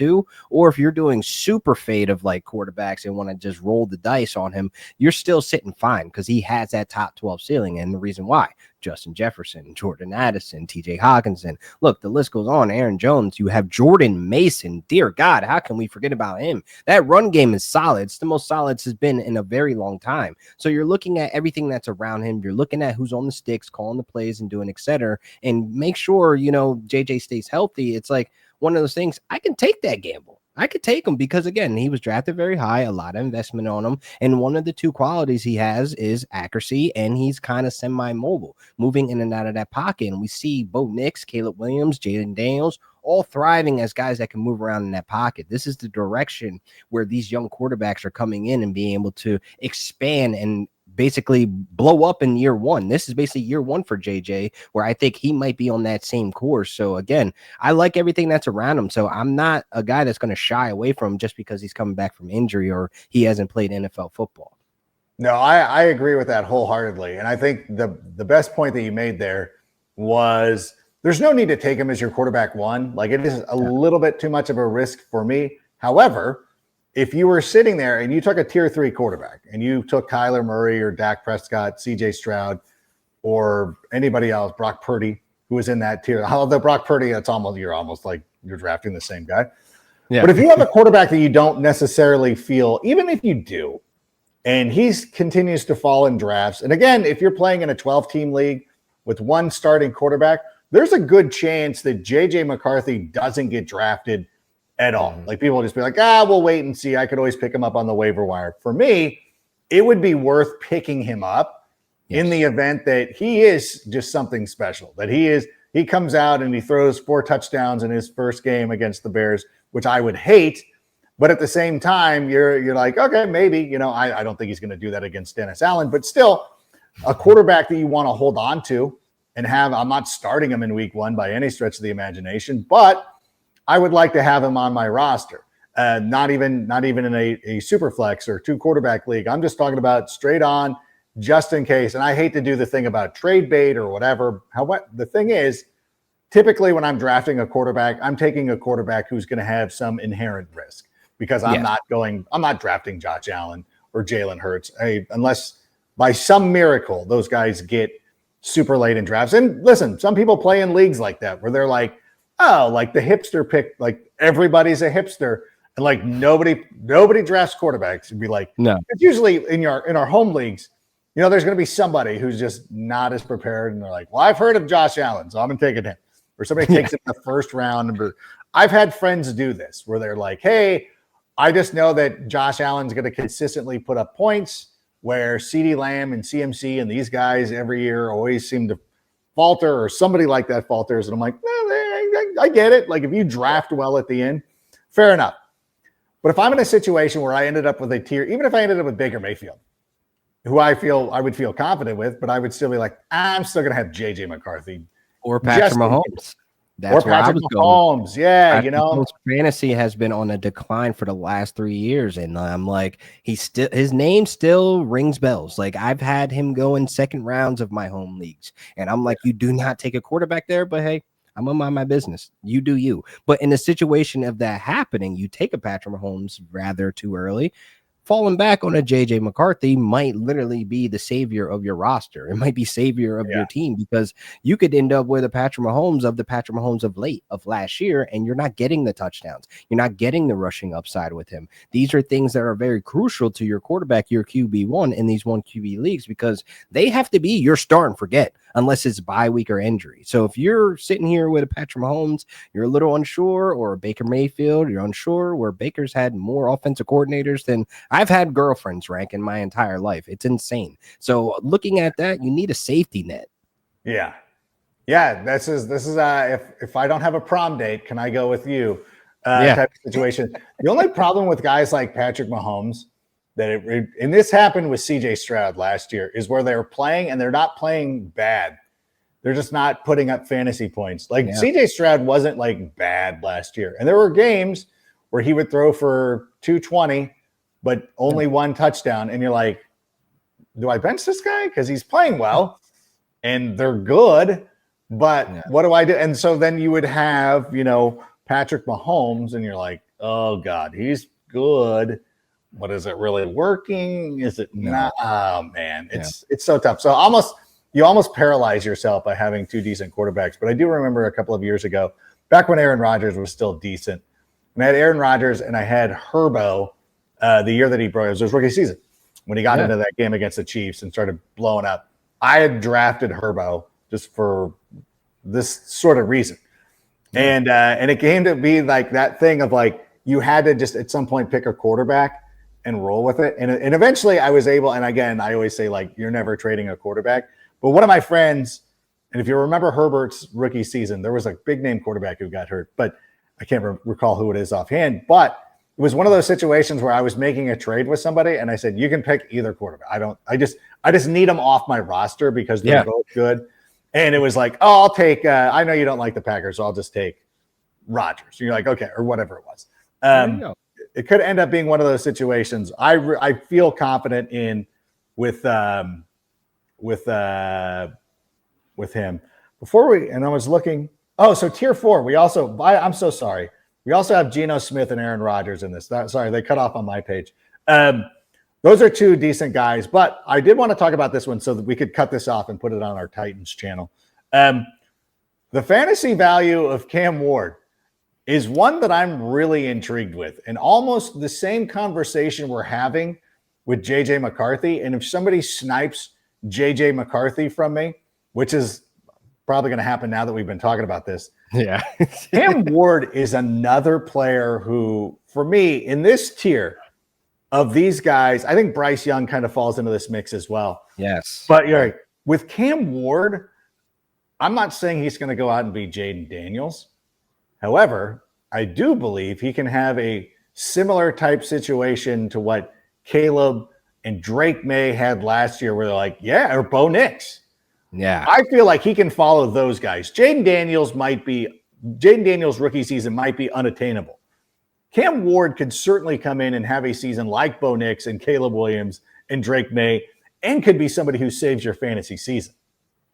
Or if you're doing super fade of like quarterbacks and want to just roll the dice on him, you're still sitting fine because he has that top 12 ceiling. And the reason why: Justin Jefferson, Jordan Addison, TJ Hawkinson. Look, the list goes on. Aaron Jones, you have Jordan Mason. Dear God, how can we forget about him? That run game is solid. It's the most solid it's been in a very long time. So you're looking at everything that's around him. You're looking at who's on the sticks, calling the plays and doing et cetera, and make sure, JJ stays healthy. It's like one of those things. I can take that gamble. I could take him because, again, he was drafted very high, a lot of investment on him. And one of the two qualities he has is accuracy, and he's kind of semi-mobile, moving in and out of that pocket. And we see Bo Nix, Caleb Williams, Jaden Daniels, all thriving as guys that can move around in that pocket. This is the direction where these young quarterbacks are coming in and being able to expand and basically blow up in year one. This is basically year one for JJ, where I think he might be on that same course. So again, I like everything that's around him. So I'm not a guy that's going to shy away from him just because he's coming back from injury or he hasn't played NFL football. No, I agree with that wholeheartedly. And I think the best point that you made there was there's no need to take him as your quarterback one. Like it is a little bit too much of a risk for me. However, if you were sitting there and you took a tier 3 quarterback and you took Kyler Murray or Dak Prescott, CJ Stroud, or anybody else, Brock Purdy, who was in that tier. Although Brock Purdy, you're almost like you're drafting the same guy. Yeah. But if you have a quarterback that you don't necessarily feel, even if you do, and he continues to fall in drafts, and again, if you're playing in a 12-team league with one starting quarterback, there's a good chance that JJ McCarthy doesn't get drafted at all. Like people will just be like, we'll wait and see. I could always pick him up on the waiver wire. For me, it would be worth picking him up in the event that he is just something special, that he comes out and he throws 4 touchdowns in his first game against the Bears, which I would hate. But at the same time, you're like, okay, maybe, I don't think he's going to do that against Dennis Allen, but still a quarterback that you want to hold on to and have. I'm not starting him in week 1 by any stretch of the imagination, but I would like to have him on my roster. Not even in a super flex or 2 quarterback league. I'm just talking about straight on, just in case. And I hate to do the thing about trade bait or whatever. The thing is, typically when I'm drafting a quarterback, I'm taking a quarterback who's going to have some inherent risk because I'm not drafting Josh Allen or Jalen Hurts unless by some miracle those guys get super late in drafts. And listen, some people play in leagues like that where they're like, oh, like the hipster pick, like everybody's a hipster, and like nobody drafts quarterbacks. It'd be like, no. It's usually in our home leagues, there's going to be somebody who's just not as prepared, and they're like, well, I've heard of Josh Allen, so I'm going to take him. Or somebody takes it in the first round. I've had friends do this where they're like, hey, I just know that Josh Allen's going to consistently put up points, where CeeDee Lamb and CMC and these guys every year always seem to falter or somebody like that falters, and I'm like, I get it. Like if you draft well at the end, fair enough. But if I'm in a situation where I ended up with a tier, even if I ended up with Baker Mayfield, who I would feel confident with, but I would still be like, I'm still going to have JJ McCarthy or Patrick Mahomes. That's where Patrick Mahomes. Yeah, Patrick Mahomes' fantasy has been on a decline for the last 3 years, and I'm like, his name still rings bells. Like I've had him go in second rounds of my home leagues, and I'm like, you do not take a quarterback there, but hey, I'm gonna mind my business. You do you. But in a situation of that happening, you take a Patrick Mahomes rather too early. Falling back on a JJ McCarthy might literally be the savior of your roster. It might be savior of your team, because you could end up with a Patrick Mahomes of the Patrick Mahomes of last year, and you're not getting the touchdowns. You're not getting the rushing upside with him. These are things that are very crucial to your quarterback, your QB1 in these 1 QB leagues, because they have to be your start and forget unless it's bye week or injury. So if you're sitting here with a Patrick Mahomes, you're a little unsure, or a Baker Mayfield, you're unsure, where Baker's had more offensive coordinators than I've had girlfriends rank in my entire life. It's insane. So looking at that, you need a safety net. Yeah. This is if I don't have a prom date, can I go with you? Type of situation. The only problem with guys like Patrick Mahomes and this happened with CJ Stroud last year, is where they're playing and they're not playing bad. They're just not putting up fantasy points. Like CJ Stroud wasn't like bad last year. And there were games where he would throw for 220, but only 1 touchdown. And you're like, do I bench this guy? Because he's playing well and they're good, but what do I do? And so then you would have, Patrick Mahomes, and you're like, oh God, he's good. But is it really working? Is it not? Oh man, it's so tough. So you almost paralyze yourself by having 2 decent quarterbacks. But I do remember a couple of years ago, back when Aaron Rodgers was still decent, and I had Aaron Rodgers and I had Herbo the year that he broke. It was his rookie season when he got into that game against the Chiefs and started blowing up. I had drafted Herbo just for this sort of reason. And it came to be like that thing of like, you had to just at some point pick a quarterback and roll with it. And eventually I was able, and again, I always say like, you're never trading a quarterback. But one of my friends, and if you remember Herbert's rookie season, there was a big name quarterback who got hurt, but I can't recall who it is offhand. But it was one of those situations where I was making a trade with somebody and I said, you can pick either quarterback. I just need them off my roster because they're both good. And it was like, oh, I'll take, I know you don't like the Packers, so I'll just take Rodgers. You're like, okay, or whatever it was. It could end up being one of those situations. I feel confident in with him. And I was looking. Oh, so tier 4. I'm so sorry. We also have Geno Smith and Aaron Rodgers in this. Sorry, they cut off on my page. Those are 2 decent guys, but I did want to talk about this one so that we could cut this off and put it on our Titans channel. The fantasy value of Cam Ward is one that I'm really intrigued with, and almost the same conversation we're having with JJ McCarthy. And if somebody snipes JJ McCarthy from me, which is probably going to happen now that we've been talking about this. Cam Ward is another player who, for me, in this tier of these guys, I think Bryce Young kind of falls into this mix as well. Yes. But you're right. With Cam Ward, I'm not saying he's going to go out and be Jaden Daniels. However, I do believe he can have a similar type situation to what Caleb and Drake May had last year, where they're like, or Bo Nix. Yeah. I feel like he can follow those guys. Jaden Daniels' rookie season might be unattainable. Cam Ward could certainly come in and have a season like Bo Nix and Caleb Williams and Drake May, and could be somebody who saves your fantasy season.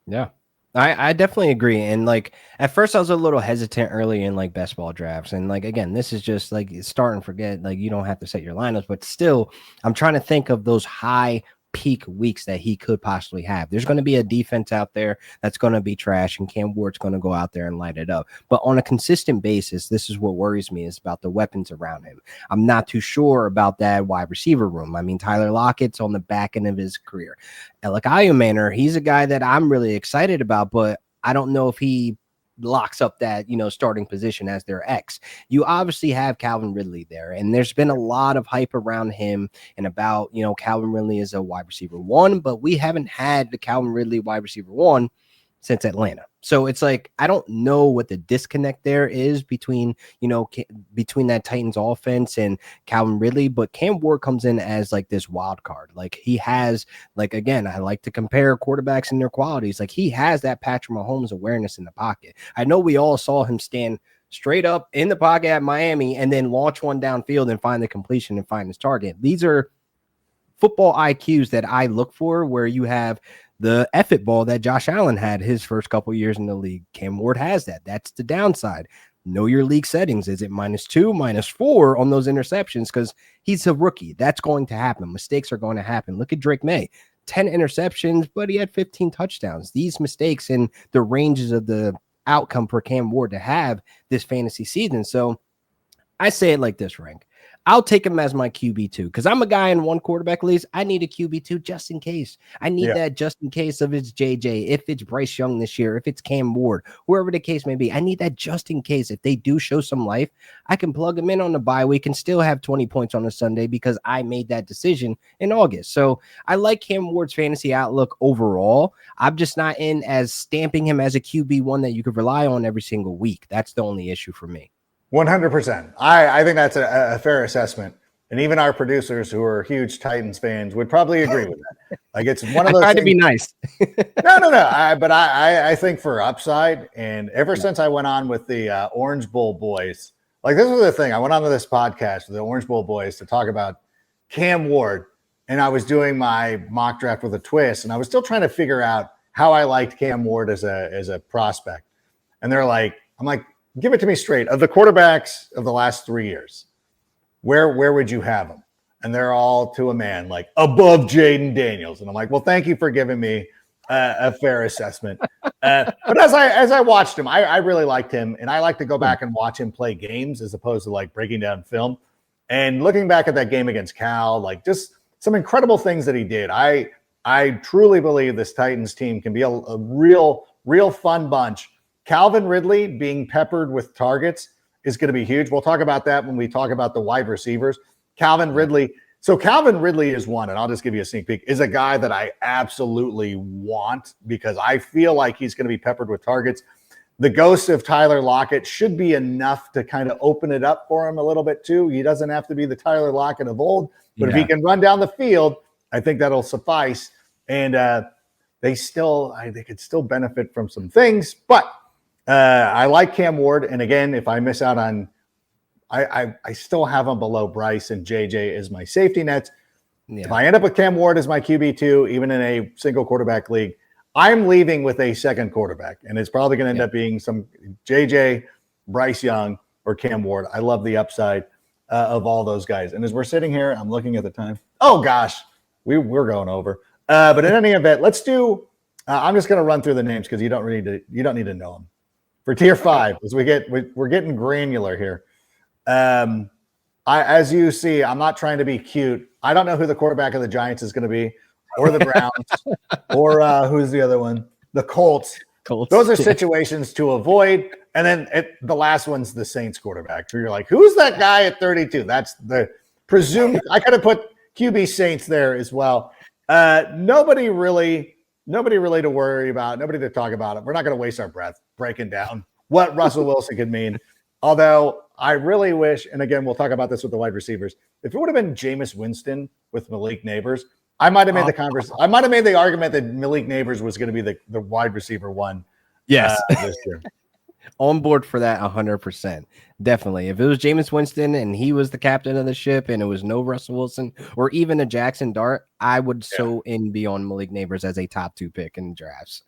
Yeah. I definitely agree. And like at first I was a little hesitant early in like best ball drafts. And like, again, this is just like start and forget. Like you don't have to set your lineups, but still I'm trying to think of those high peak weeks that he could possibly have. There's going to be a defense out there that's going to be trash, and Cam Ward's going to go out there and light it up. But on a consistent basis, this is what worries me, is about the weapons around him. I'm not too sure about that wide receiver room. I mean, Tyler Lockett's on the back end of his career. Alec Ayumanor, he's a guy that I'm really excited about, but I don't know if he locks up that, starting position as their X. You obviously have Calvin Ridley there, and there's been a lot of hype around him and about, Calvin Ridley is a wide receiver 1, but we haven't had the Calvin Ridley wide receiver 1 since Atlanta. So it's like, I don't know what the disconnect there is between, between that Titans offense and Calvin Ridley, but Cam Ward comes in as like this wild card. Like he has, like, again, I like to compare quarterbacks and their qualities. Like he has that Patrick Mahomes awareness in the pocket. I know we all saw him stand straight up in the pocket at Miami and then launch one downfield and find the completion and find his target. These are football IQs that I look for, where you have the effort ball that Josh Allen had his first couple years in the league. Cam Ward has that. That's the downside. Know your league settings. Is it -2, -4 on those interceptions? Because he's a rookie. That's going to happen. Mistakes are going to happen. Look at Drake May. 10 interceptions, but he had 15 touchdowns. These mistakes in the ranges of the outcome for Cam Ward to have this fantasy season. So I say it like this, Rank. I'll take him as my QB2 because I'm a guy in one quarterback leagues. I need a QB2 just in case. I need that just in case of it's JJ, if it's Bryce Young this year, if it's Cam Ward, whoever the case may be. I need that just in case. If they do show some life, I can plug them in on the bye week and still have 20 points on a Sunday because I made that decision in August. So I like Cam Ward's fantasy outlook overall. I'm just not in as stamping him as a QB1 that you could rely on every single week. That's the only issue for me. 100%. I think that's a fair assessment. And even our producers who are huge Titans fans would probably agree with that. Like it's one of those I tried to be nice. No. But I think for upside, and ever since I went on with the Orange Bowl boys, like this was the thing. I went on to this podcast with the Orange Bowl boys to talk about Cam Ward, and I was doing my mock draft with a twist, and I was still trying to figure out how I liked Cam Ward as a prospect. And they're like, I'm like, give it to me straight. Of the quarterbacks of the last 3 years, where would you have them? And they're all to a man, like above Jaden Daniels. And I'm like, well, thank you for giving me a fair assessment. But as I watched him, I really liked him. And I like to go back and watch him play games as opposed to like breaking down film. And looking back at that game against Cal, like just some incredible things that he did. I truly believe this Titans team can be a real fun bunch. Calvin Ridley being peppered with targets is going to be huge. We'll talk about that when we talk about the wide receivers. Calvin Ridley. So Calvin Ridley is one, and I'll just give you a sneak peek, is a guy that I absolutely want because I feel like he's going to be peppered with targets. The ghost of Tyler Lockett should be enough to kind of open it up for him a little bit too. He doesn't have to be the Tyler Lockett of old, but if he can run down the field, I think that'll suffice. And they could still benefit from some things, but I like Cam Ward, and again, if I miss out on, I still have him below Bryce and JJ as my safety nets. Yeah. If I end up with Cam Ward as my QB2, even in a single quarterback league, I'm leaving with a second quarterback, and it's probably going to end up being some JJ, Bryce Young, or Cam Ward. I love the upside of all those guys. And as we're sitting here, I'm looking at the time. Oh gosh, we're going over. But in any event, let's do. I'm just going to run through the names because you don't need to know them. For tier 5, as we're getting granular here. As you see, I'm not trying to be cute. I don't know who the quarterback of the Giants is going to be, or the Browns, or who's the other one? The Colts. Those are situations to avoid. And then the last one's the Saints quarterback. So you're like, who's that guy at 32? That's the presumed. I could have put QB Saints there as well. Nobody really to worry about, nobody to talk about it. We're not going to waste our breath breaking down what Russell Wilson could mean. Although I really wish, and again, we'll talk about this with the wide receivers, if it would have been Jameis Winston with Malik Neighbors, I might have made I might have made the argument that Malik Neighbors was going to be the wide receiver one. Yes. This year. On board for that 100%. Definitely. If it was Jameis Winston and he was the captain of the ship and it was no Russell Wilson or even a Jackson Dart, I would be on Malik Neighbors as a top 2 pick in drafts.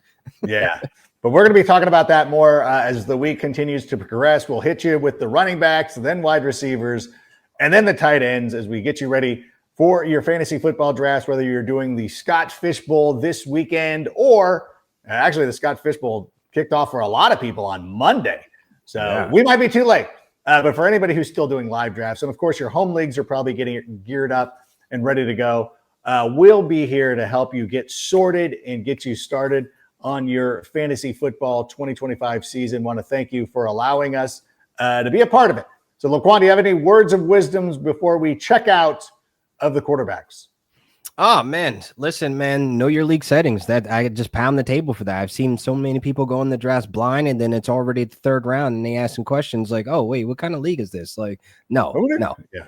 Yeah. But we're going to be talking about that more as the week continues to progress. We'll hit you with the running backs, then wide receivers, and then the tight ends as we get you ready for your fantasy football drafts, whether you're doing the Scott Fish Bowl this weekend or actually the Scott Fish Bowl kicked off for a lot of people on Monday. So we might be too late. But for anybody who's still doing live drafts, and of course your home leagues are probably getting geared up and ready to go, we'll be here to help you get sorted and get you started on your fantasy football 2025 season. Want to thank you for allowing us to be a part of it. So, Laquan, do you have any words of wisdom before we check out of the quarterbacks? Oh man, listen, man, know your league settings. That I just pound the table for that. I've seen so many people go in the draft blind, and then it's already the third round, and they asking questions like, "Oh, wait, what kind of league is this?" Like, no, no, Yeah.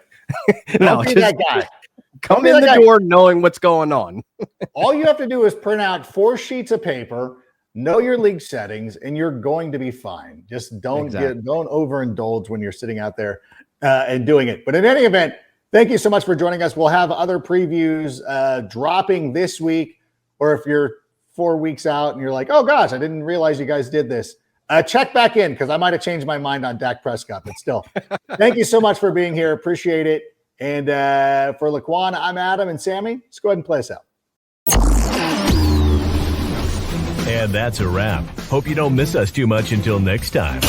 no, Don't be just that guy. come in the door knowing what's going on. All you have to do is print out 4 sheets of paper, know your league settings, and you're going to be fine. Just don't overindulge when you're sitting out there and doing it. But in any event, thank you so much for joining us. We'll have other previews dropping this week, or if you're 4 weeks out and you're like, oh gosh, I didn't realize you guys did this. Check back in because I might have changed my mind on Dak Prescott, but still, thank you so much for being here. Appreciate it. And for Laquan, I'm Adam, and Sammy, let's go ahead and play us out. And that's a wrap. Hope you don't miss us too much until next time.